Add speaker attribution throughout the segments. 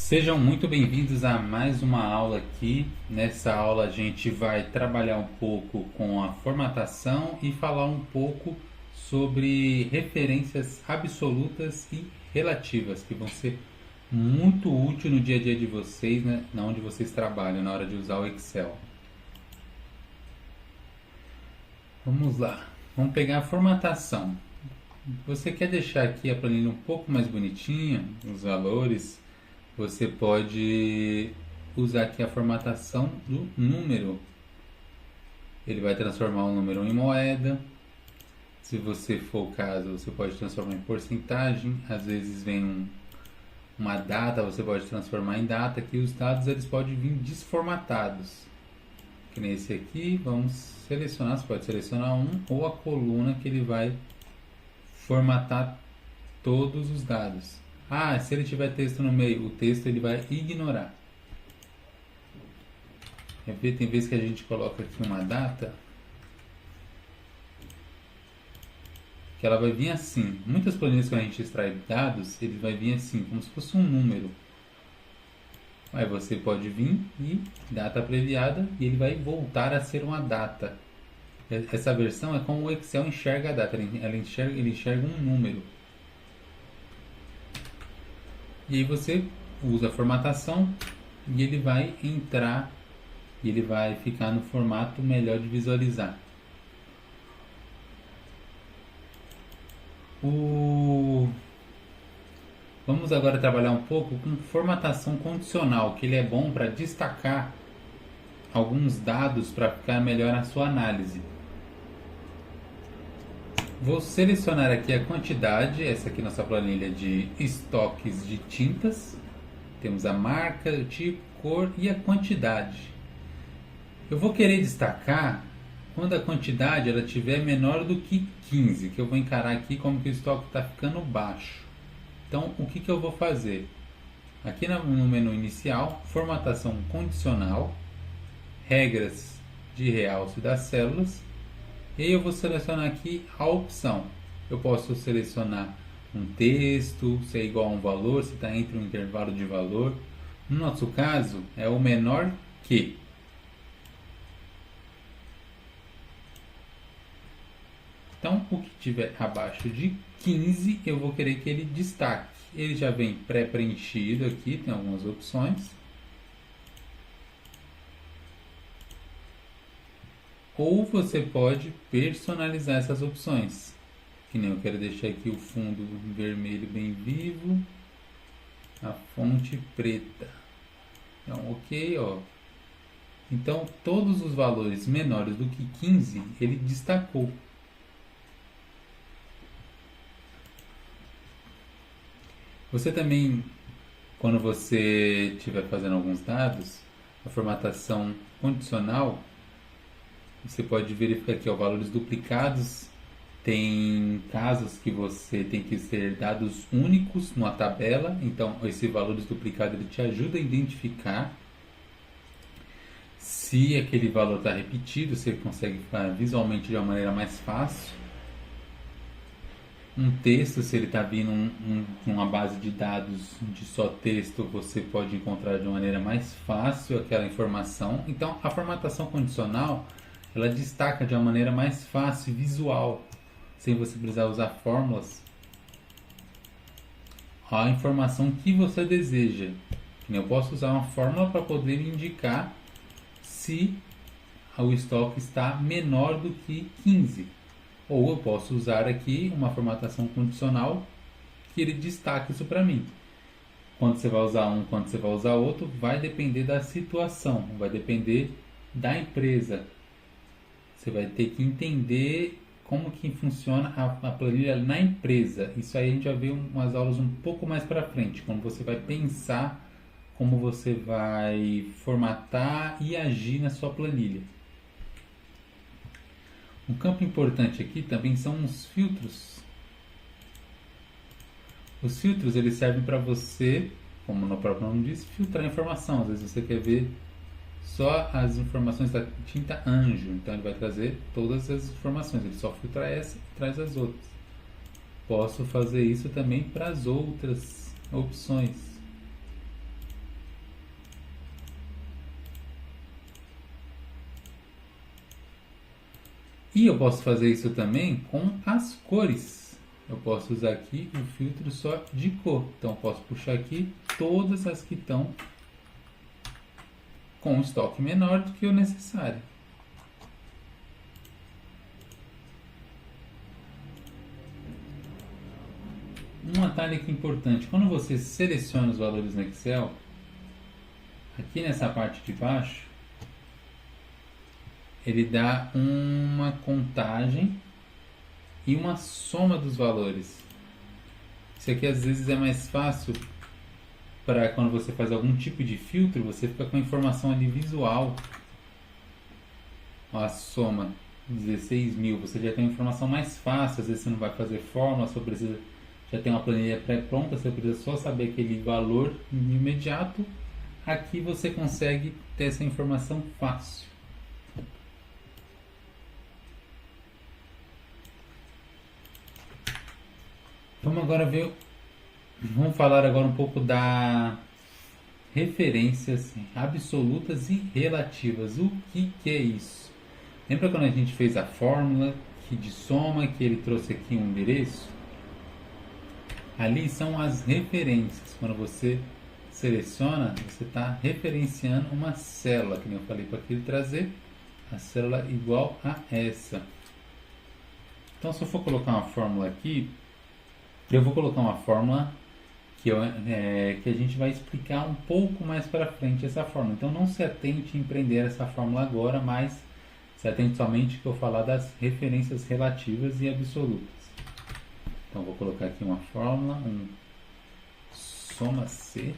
Speaker 1: Sejam muito bem-vindos a mais uma aula aqui. Nessa aula a gente vai trabalhar um pouco com a formatação e falar um pouco sobre referências absolutas e relativas, que vão ser muito úteis no dia a dia de vocês, né, na onde vocês trabalham, na hora de usar o Excel. Vamos lá, vamos pegar a formatação. Você quer deixar aqui a planilha um pouco mais bonitinha, os valores? Você pode usar aqui a formatação do número. Ele vai transformar o número em moeda. Se você for o caso, você pode transformar em porcentagem. Às vezes vem uma data, você pode transformar em data. Aqui os dados eles podem vir desformatados. Que nem esse aqui, vamos selecionar. Você pode selecionar um ou a coluna que ele vai formatar todos os dados. Se ele tiver texto no meio, o texto ele vai ignorar. Quer ver? Tem vezes que a gente coloca aqui uma data que ela vai vir assim. Muitas planilhas que a gente extrai dados, ele vai vir assim, como se fosse um número. Aí você pode vir e data abreviada e ele vai voltar a ser uma data. Essa versão é como o Excel enxerga a data, ele enxerga um número. E aí você usa a formatação e ele vai entrar e ele vai ficar no formato melhor de visualizar. Vamos agora trabalhar um pouco com formatação condicional, que ele é bom para destacar alguns dados para ficar melhor a sua análise. Vou selecionar aqui a quantidade, essa aqui é nossa planilha de estoques de tintas. Temos a marca, o tipo, cor e a quantidade. Eu vou querer destacar quando a quantidade ela estiver menor do que 15, que eu vou encarar aqui como que o estoque está ficando baixo. Então, o que eu vou fazer? Aqui no menu inicial, formatação condicional, regras de realce das células. E eu vou selecionar aqui a opção. Eu posso selecionar um texto, se é igual a um valor, se está entre um intervalo de valor. No nosso caso, é o menor que. Então, o que tiver abaixo de 15, eu vou querer que ele destaque. Ele já vem pré-preenchido aqui, tem algumas opções. Ou você pode personalizar essas opções. Que nem eu quero deixar aqui o fundo vermelho bem vivo, a fonte preta. Então, ok, ó. Então, todos os valores menores do que 15, ele destacou. Você também, quando você estiver fazendo alguns dados, a formatação condicional, você pode verificar aqui, ó, valores duplicados. Tem casos que você tem que ser dados únicos numa tabela. Então, esse valores duplicados ele te ajuda a identificar se aquele valor está repetido. Você consegue ficar visualmente de uma maneira mais fácil. Um texto, se ele está vindo numa base de dados de só texto, você pode encontrar de uma maneira mais fácil aquela informação. Então, a formatação condicional ela destaca de uma maneira mais fácil e visual, sem você precisar usar fórmulas, a informação que você deseja. Eu posso usar uma fórmula para poder indicar se o estoque está menor do que 15. Ou eu posso usar aqui uma formatação condicional que ele destaque isso para mim. Quando você vai usar um, quando você vai usar outro, vai depender da situação, vai depender da empresa. Você vai ter que entender como que funciona a planilha na empresa. Isso aí a gente vai ver umas aulas um pouco mais para frente, quando você vai pensar como você vai formatar e agir na sua planilha. Um campo importante aqui também são os filtros. Os filtros eles servem para você, como no próprio nome diz, filtrar informação. Às vezes você quer ver só as informações da tinta Anjo, então ele vai trazer todas as informações, ele só filtra essa e traz as outras. Posso fazer isso também para as outras opções. E eu posso fazer isso também com as cores. Eu posso usar aqui o filtro só de cor. Então eu posso puxar aqui todas as que estão com estoque menor do que o necessário. Um atalho aqui importante, quando você seleciona os valores no Excel, aqui nessa parte de baixo, ele dá uma contagem e uma soma dos valores. Isso aqui às vezes é mais fácil para quando você faz algum tipo de filtro, você fica com a informação ali visual. Ó, a soma 16.000, você já tem uma informação mais fácil, às vezes você não vai fazer fórmula, só precisa, já tem uma planilha pré-pronta, você precisa só saber aquele valor imediato. Aqui você consegue ter essa informação fácil. Vamos falar agora um pouco da referências absolutas e relativas. O que é isso? Lembra quando a gente fez a fórmula de soma, que ele trouxe aqui um endereço? Ali são as referências. Quando você seleciona, você está referenciando uma célula, que nem eu falei para ele trazer a célula igual a essa. Então, se eu for colocar uma fórmula aqui, eu vou colocar uma fórmula que a gente vai explicar um pouco mais para frente essa fórmula. Então, não se atente em prender essa fórmula agora, mas se atente somente que eu falar das referências relativas e absolutas. Então, vou colocar aqui uma fórmula, um soma C.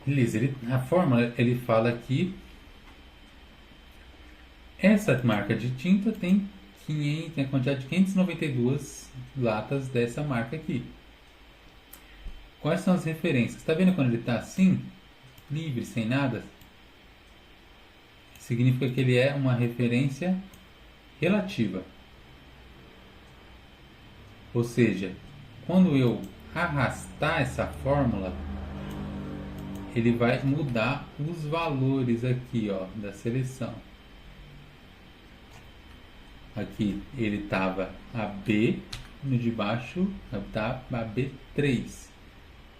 Speaker 1: Beleza, a fórmula ele fala que essa marca de tinta tem a quantidade de 592 latas dessa marca aqui. Quais são as referências? Está vendo quando ele está assim, livre, sem nada? Significa que ele é uma referência relativa. Ou seja, quando eu arrastar essa fórmula, ele vai mudar os valores aqui, ó, da seleção. Aqui ele estava a B, no de baixo está a B3.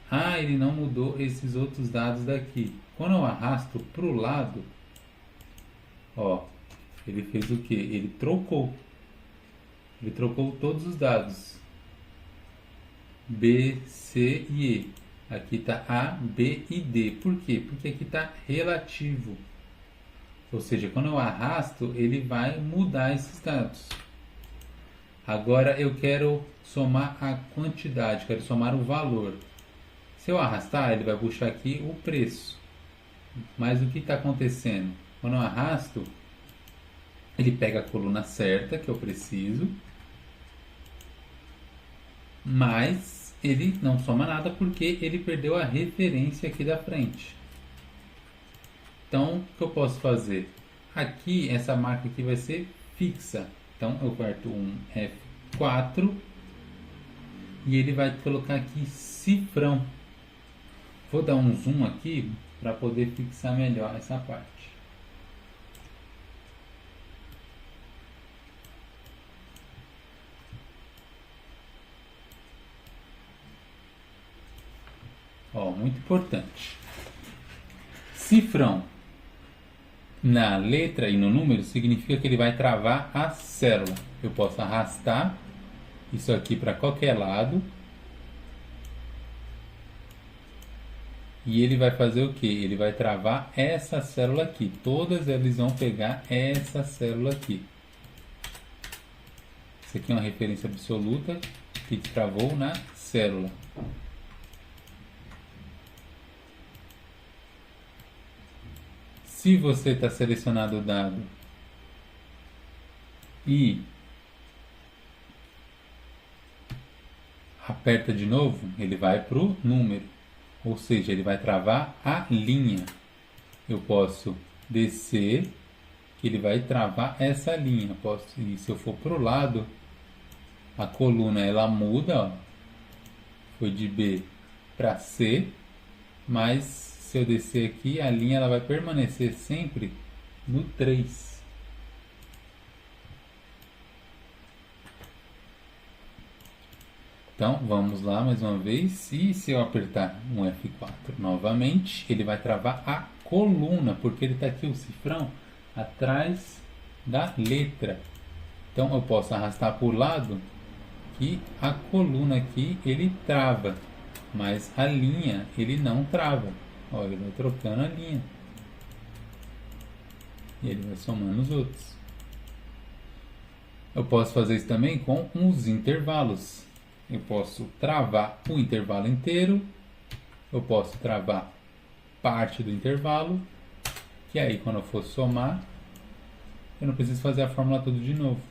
Speaker 1: Ah, ele não mudou esses outros dados daqui. Quando eu arrasto para o lado, ó, ele fez o que? Ele trocou todos os dados. B, C e E. Aqui está A, B e D. Por quê? Porque aqui está relativo. Ou seja, quando eu arrasto, ele vai mudar esses dados. Agora eu quero somar a quantidade, quero somar o valor. Se eu arrastar, ele vai puxar aqui o preço. Mas o que está acontecendo? Quando eu arrasto, ele pega a coluna certa que eu preciso, mas ele não soma nada porque ele perdeu a referência aqui da frente. Então, o que eu posso fazer? Aqui, essa marca aqui vai ser fixa. Então, eu aperto um F4 e ele vai colocar aqui cifrão. Vou dar um zoom aqui para poder fixar melhor essa parte. Ó, muito importante. Cifrão na letra e no número significa que ele vai travar a célula. Eu posso arrastar isso aqui para qualquer lado e ele vai fazer o que? Ele vai travar essa célula aqui. Todas eles vão pegar essa célula aqui. Isso aqui é uma referência absoluta que travou na célula. Se você está selecionado o dado e aperta de novo, ele vai para o número, ou seja, ele vai travar a linha. Eu posso descer que ele vai travar essa linha. E se eu for para o lado, a coluna ela muda, ó. Foi de B para C, mas se eu descer aqui, a linha ela vai permanecer sempre no 3. Então, vamos lá mais uma vez. E se eu apertar um F4 novamente, ele vai travar a coluna, porque ele está aqui o cifrão atrás da letra. Então, eu posso arrastar para o lado que a coluna aqui ele trava, mas a linha ele não trava. Olha, ele vai trocando a linha. E ele vai somando os outros. Eu posso fazer isso também com os intervalos. Eu posso travar o intervalo inteiro, eu posso travar parte do intervalo, que aí quando eu for somar, eu não preciso fazer a fórmula toda de novo.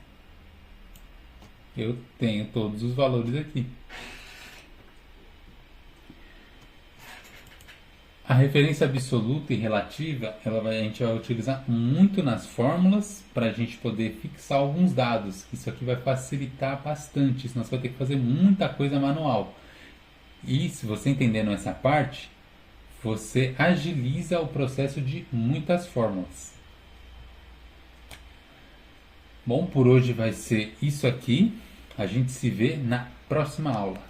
Speaker 1: Eu tenho todos os valores aqui. A referência absoluta e relativa, a gente vai utilizar muito nas fórmulas para a gente poder fixar alguns dados. Isso aqui vai facilitar bastante, senão você vai ter que fazer muita coisa manual. E se você entendendo essa parte, você agiliza o processo de muitas fórmulas. Bom, por hoje vai ser isso aqui. A gente se vê na próxima aula.